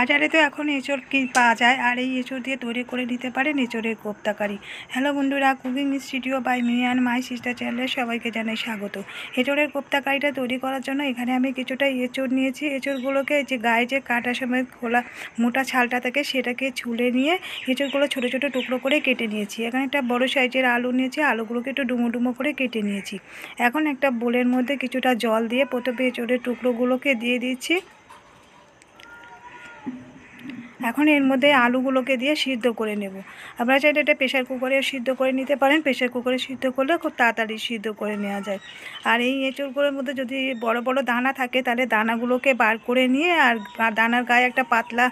বাজারে তো এখন এঁচোড় কি পাওয়া যায়, আর এই এঁচোড় দিয়ে তৈরি করে নিতে পারেন এঁচোড়ের কোপ্তা কারি। হ্যালো বন্ধুরা, cooking studio by me and my sister চ্যানেলে সবাইকে জানাই স্বাগত। এঁচোড়ের কোপ্তা কারিটা তৈরি করার জন্য এখানে আমি কিছুটা এঁচোড় নিয়েছি। এঁচোড়গুলোকে যে গায়ে যে কাটা সময় খোলা মোটা ছালটা থাকে সেটাকে ছুলে নিয়ে এঁচোড়গুলো ছোটো ছোটো টুকরো করে কেটে নিয়েছি। এখানে একটা বড় সাইজের আলু নিয়েছি, আলুগুলোকে একটু ডুমো ডুমো করে কেটে নিয়েছি। এখন একটা বোলের মধ্যে কিছুটা জল দিয়ে প্রথমে এঁচোড়ের টুকরোগুলোকে দিয়ে দিচ্ছি। এখন এর মধ্যে আলুগুলোকে দিয়ে সিদ্ধ করে নেব। আপনারা চাইলে এটা প্রেশার কুকারে সিদ্ধ করে নিতে পারেন। প্রেশার কুকারে সিদ্ধ করলে খুব তাড়াতাড়ি সিদ্ধ করে নেওয়া যায়। আর এই এঁচোড়গুলোর মধ্যে যদি বড় বড় দানা থাকে তাহলে দানাগুলোকে বার করে নিয়ে আর দানার গায়ে একটা পাতলা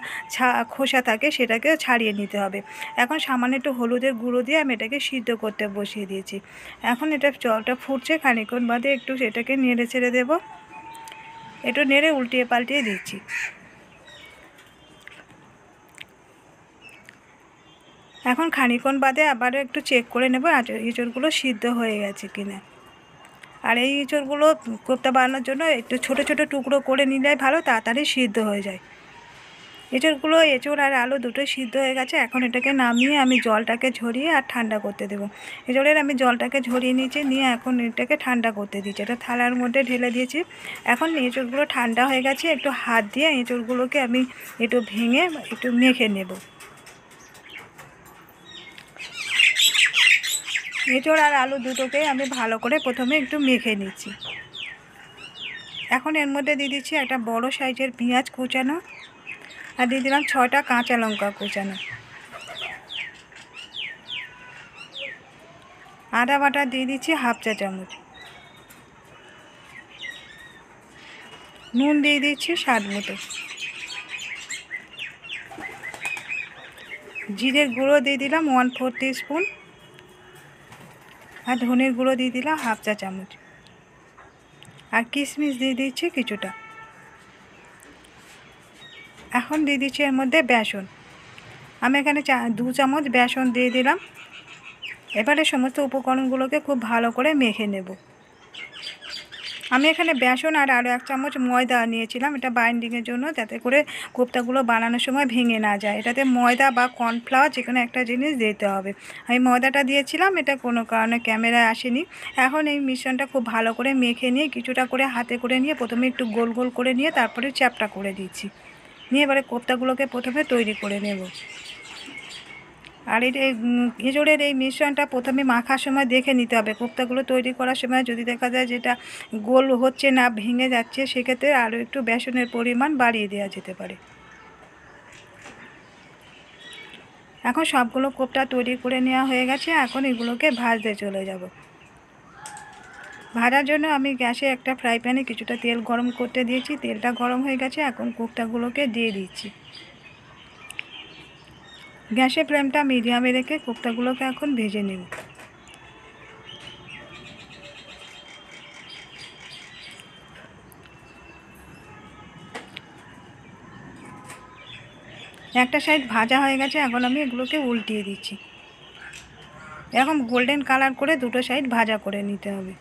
খোসা থাকে সেটাকে ছাড়িয়ে নিতে হবে। এখন সামান্য একটু হলুদের গুঁড়ো দিয়ে আমি এটাকে সিদ্ধ করতে বসিয়ে দিয়েছি। এখন এটা জলটা ফুটছে, খানিকক্ষণ বাদে একটু সেটাকে নেড়ে ছেড়ে দেবো। একটু নেড়ে উল্টিয়ে পাল্টিয়ে দিচ্ছি। এখন খানিকক্ষণ বাদে আবারও একটু চেক করে নেব এঁচোড়গুলো সিদ্ধ হয়ে গেছে কিনা। আর এই এঁচোড়গুলো কোপ্তা বানানোর জন্য একটু ছোট ছোট টুকরো করে নিলে ভালো, তাড়াতাড়ি সিদ্ধ হয়ে যায়। এঁচোড় আর আলু দুটোই সিদ্ধ হয়ে গেছে। এখন এটাকে নামিয়ে আমি জলটাকে ঝরিয়ে আর ঠান্ডা করতে দেবো। এঁচোড়ের আমি জলটাকে ঝরিয়ে নিয়েছি, নিয়ে এখন এটাকে ঠান্ডা করতে দিচ্ছি। এটা থালার মধ্যে ঢেলে দিয়েছি। এখন এঁচোড়গুলো ঠান্ডা হয়ে গেছে, একটু হাত দিয়ে এঁচোড়গুলোকে আমি একটু ভেঙে একটু মেখে নেব। এঁচোড় আর আলু দুটোকে আমি ভালো করে প্রথমে একটু মেখে নিচ্ছি। এখন এর মধ্যে দিয়ে দিচ্ছি একটা বড় সাইজের পেঁয়াজ কুচানো, আর দিয়ে দিলাম 6টা কাঁচা লঙ্কা কুচানো। আদা বাটা দিয়ে দিচ্ছি হাফ চা চামচ। নুন দিয়ে দিচ্ছি স্বাদ মতো। জিরের গুঁড়ো দিয়ে দিলাম 1/4 টিস্পুন, আর ধনের গুঁড়ো দিয়ে দিলাম হাফ চা চামচ, আর কিশমিশ দিয়ে দিচ্ছি কিছুটা। এখন দিয়ে দিচ্ছি এর মধ্যে বেসন। আমি এখানে 2 চামচ বেসন দিয়ে দিলাম। এবারে সমস্ত উপকরণগুলোকে খুব ভালো করে মেখে নেব। আমি এখানে বেসন আর আরও 1 চামচ ময়দা নিয়েছিলাম, এটা বাইন্ডিংয়ের জন্য, যাতে করে কোপ্তাগুলো বানানোর সময় ভেঙে না যায়। এটাতে ময়দা বা কর্নফ্লাওয়ার যে কোনো একটা জিনিস দিতে হবে। আমি ময়দাটা দিয়েছিলাম, এটা কোনো কারণে ক্যামেরায় আসেনি। এখন এই মিশ্রণটা খুব ভালো করে মেখে নিয়ে কিছুটা করে হাতে করে নিয়ে প্রথমে একটু গোল গোল করে নিয়ে তারপরে চ্যাপটা করে দিচ্ছি। নিয়ে এবারে কোপ্তাগুলোকে প্রথমে তৈরি করে নেব। আর এঁচোড়ের এই মিশ্রণটা প্রথমে মাখার সময় দেখে নিতে হবে। কোপ্তাগুলো তৈরি করার সময় যদি দেখা যায় যেটা গোল হচ্ছে না, ভেঙে যাচ্ছে, সেক্ষেত্রে আরও একটু বেসনের পরিমাণ বাড়িয়ে দেওয়া যেতে পারে। এখন সবগুলো কোপ্তা তৈরি করে নেওয়া হয়ে গেছে। এখন এগুলোকে ভাজতে চলে যাব। ভাজার জন্য আমি গ্যাসে একটা ফ্রাই প্যানে কিছুটা তেল গরম করতে দিয়েছি। তেলটা গরম হয়ে গেছে, এখন কোপ্তাগুলোকে দিয়ে দিচ্ছি। গ্যাসের ফ্লেমটা মিডিয়ামে রেখে কোপ্তাগুলোকে এখন ভেজে নেব। একটা সাইড ভাজা হয়ে গেছে, এখন আমি এগুলোকে উল্টিয়ে দিচ্ছি। এরকম গোল্ডেন কালার করে দুটো সাইড ভাজা করে নিতে হবে।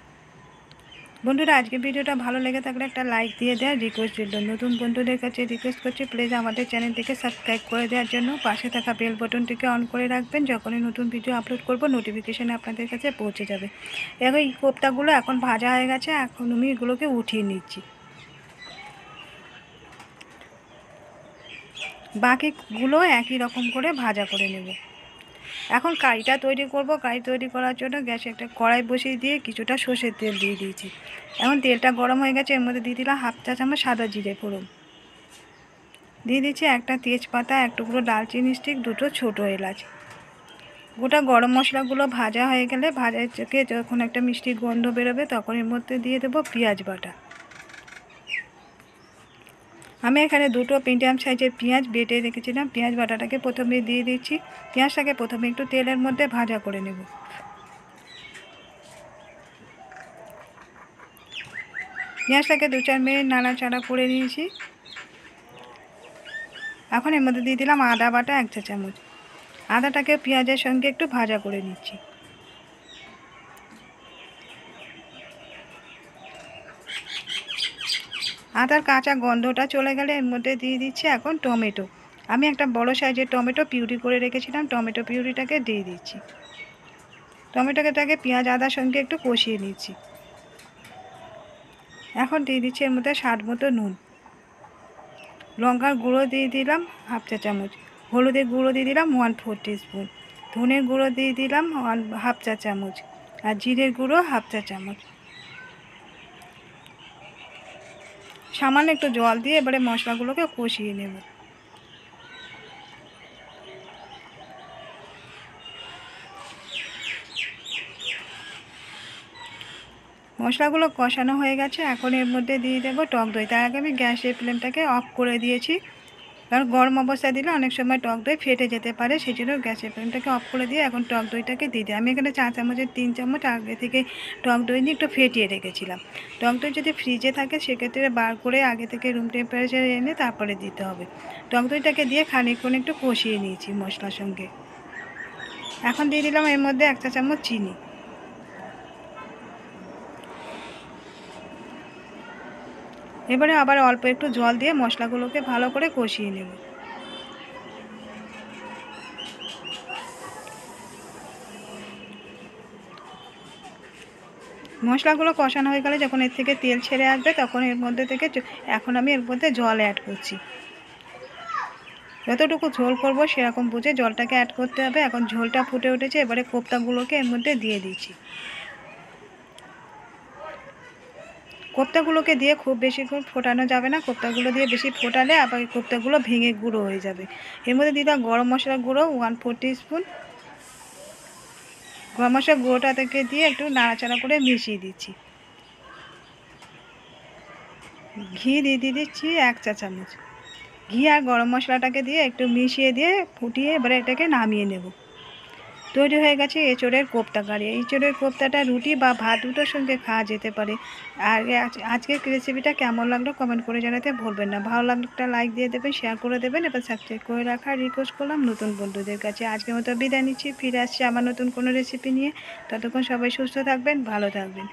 বন্ধুরা, আজকে ভিডিওটা ভালো লেগে থাকলে একটা লাইক দিয়ে দেওয়ার রিকোয়েস্ট রইল। নতুন বন্ধুদের কাছে রিকোয়েস্ট করছি, প্লিজ আমাদের চ্যানেলটিকে সাবস্ক্রাইব করে দেওয়ার জন্য পাশে থাকা বেল বাটনটিকে অন করে রাখবেন। যখনই নতুন ভিডিও আপলোড করব নোটিফিকেশান আপনাদের কাছে পৌঁছে যাবে। এবার এই কোপ্তাগুলো এখন ভাজা হয়ে গেছে, এখন আমি এগুলোকে উঠিয়ে নিচ্ছি। বাকিগুলো একই রকম করে ভাজা করে নেব। এখন কারিটা তৈরি করব। কারি তৈরি করার জন্য গ্যাসে একটা কড়াই বসিয়ে দিয়ে কিছুটা সর্ষের তেল দিয়ে দিয়েছি। এখন তেলটা গরম হয়ে গেছে, এর মধ্যে দিয়ে দিলাম হাফ চা চামচ সাদা জিরে ফোড়ন, দিয়ে দিচ্ছি একটা তেজপাতা, এক টুকরো দারচিনি স্টিক, দুটো ছোটো এলাচ। গোটা গরম মশলাগুলো ভাজা হয়ে গেলে, ভাজার থেকে যখন একটা মিষ্টি গন্ধ বেরোবে তখন এর মধ্যে দিয়ে দেবো পেঁয়াজ বাটা। আমি এখানে দুটো মিডিয়াম সাইজের পেঁয়াজ বেটে রেখেছিলাম। পেঁয়াজ বাটাটাকে প্রথমে দিয়ে দিচ্ছি। পেঁয়াজটাকে প্রথমে একটু তেলের মধ্যে ভাজা করে নেব। পেঁয়াজটাকে 2-4 মিনিট নাড়াচাড়া করে নিয়েছি। এখন এর মধ্যে দিয়ে দিলাম আদা বাটা 1 চা চামচ। আদাটাকে পেঁয়াজের সঙ্গে একটু ভাজা করে নিচ্ছি। আদার কাঁচা গন্ধটা চলে গেলে এর মধ্যে দিয়ে দিচ্ছি এখন টমেটো। আমি একটা বড় সাইজের টমেটো পিউরি করে রেখেছিলাম, টমেটো পিউরিটাকে দিয়ে দিচ্ছি। টমেটোটাকে পেঁয়াজ আদার সঙ্গে একটু কষিয়ে নিচ্ছি। এখন দিয়ে দিচ্ছি এর মধ্যে স্বাদ মতো নুন, লঙ্কার গুঁড়ো দিয়ে দিলাম হাফ চা চামচ, হলুদের গুঁড়ো দিয়ে দিলাম 1/4 টিস্পুন, ধনের গুঁড়ো দিয়ে দিলাম হাফ চা চামচ, আর জিরের গুঁড়ো হাফ চা চামচ। সামান্য একটু জল দিয়ে এবারে মশলাগুলোকে কষিয়ে নেব। মশলাগুলো কষানো হয়ে গেছে, এখন এর মধ্যে দিয়ে দেবো টক দই। তার আগে আমি গ্যাসের ফ্লেমটাকে অফ করে দিয়েছি, কারণ গরম অবস্থায় দিলে অনেক সময় টক দই ফেটে যেতে পারে, সেই জন্য গ্যাসের ফ্লেমটাকে অফ করে দিয়ে এখন টক দইটাকে দিয়ে দিই। আমি এখানে 4 চামচের 3 চামচ আগে থেকে টক দই নিয়ে একটু ফেটিয়ে রেখেছিলাম। টক দই যদি ফ্রিজে থাকে সেক্ষেত্রে বার করে আগে থেকে রুম টেম্পারেচারে এনে তারপরে দিতে হবে। টক দইটাকে দিয়ে খানিকক্ষণ একটু কষিয়ে নিয়েছি মশলার সঙ্গে। এখন দিয়ে দিলাম এর মধ্যে 1 চা চামচ চিনি। এবারে আবার অল্প একটু জল দিয়ে মশলাগুলোকে ভালো করে কষিয়ে নেব। মশলাগুলো কষানো হয়ে গেলে যখন এর থেকে তেল ছেড়ে আসবে তখন এর মধ্যে থেকে এখন আমি এর মধ্যে জল অ্যাড করছি। যতটুকু ঝোল করব সেরকম বুঝে জলটাকে অ্যাড করতে হবে। এখন ঝোলটা ফুটে উঠেছে, এবারে কোপ্তাগুলোকে এর মধ্যে দিয়ে দিচ্ছি। কোপ্তাগুলোকে দিয়ে খুব বেশিক্ষণ ফোটানো যাবে না, কোপ্তাগুলো দিয়ে বেশি ফোটালে আবার কোপ্তাগুলো ভেঙে গুঁড়ো হয়ে যাবে। এর মধ্যে দিলাম গরম মশলার গুঁড়ো 1/4 টিস্পুন। গরম মশলার গুঁড়োটা থেকে দিয়ে একটু নাড়াচাড়া করে মিশিয়ে দিচ্ছি। ঘি দিয়ে দিচ্ছি 1 চা চামচ। ঘি আর গরম মশলাটাকে দিয়ে একটু মিশিয়ে দিয়ে ফুটিয়ে এবারে এটাকে নামিয়ে নেব। তৈরি হয়ে গেছে এঁচোড়ের কোপ্তা কারি। এঁচোড়ের কোপ্তাটা রুটি বা ভাত দুটোর সঙ্গে খাওয়া যেতে পারে। আর আজকের রেসিপিটা কেমন লাগলো কমেন্ট করে জানাতে ভুলবেন না। ভালো লাগলে একটা লাইক দিয়ে দেবেন, শেয়ার করে দেবেন, এবার সাবস্ক্রাইব করে রাখার রিকোয়েস্ট করলাম নতুন বন্ধুদের কাছে। আজকের মতো বিদায় নিচ্ছি, ফিরে আসছি আবার নতুন কোনো রেসিপি নিয়ে। ততক্ষণ সবাই সুস্থ থাকবেন, ভালো থাকবেন।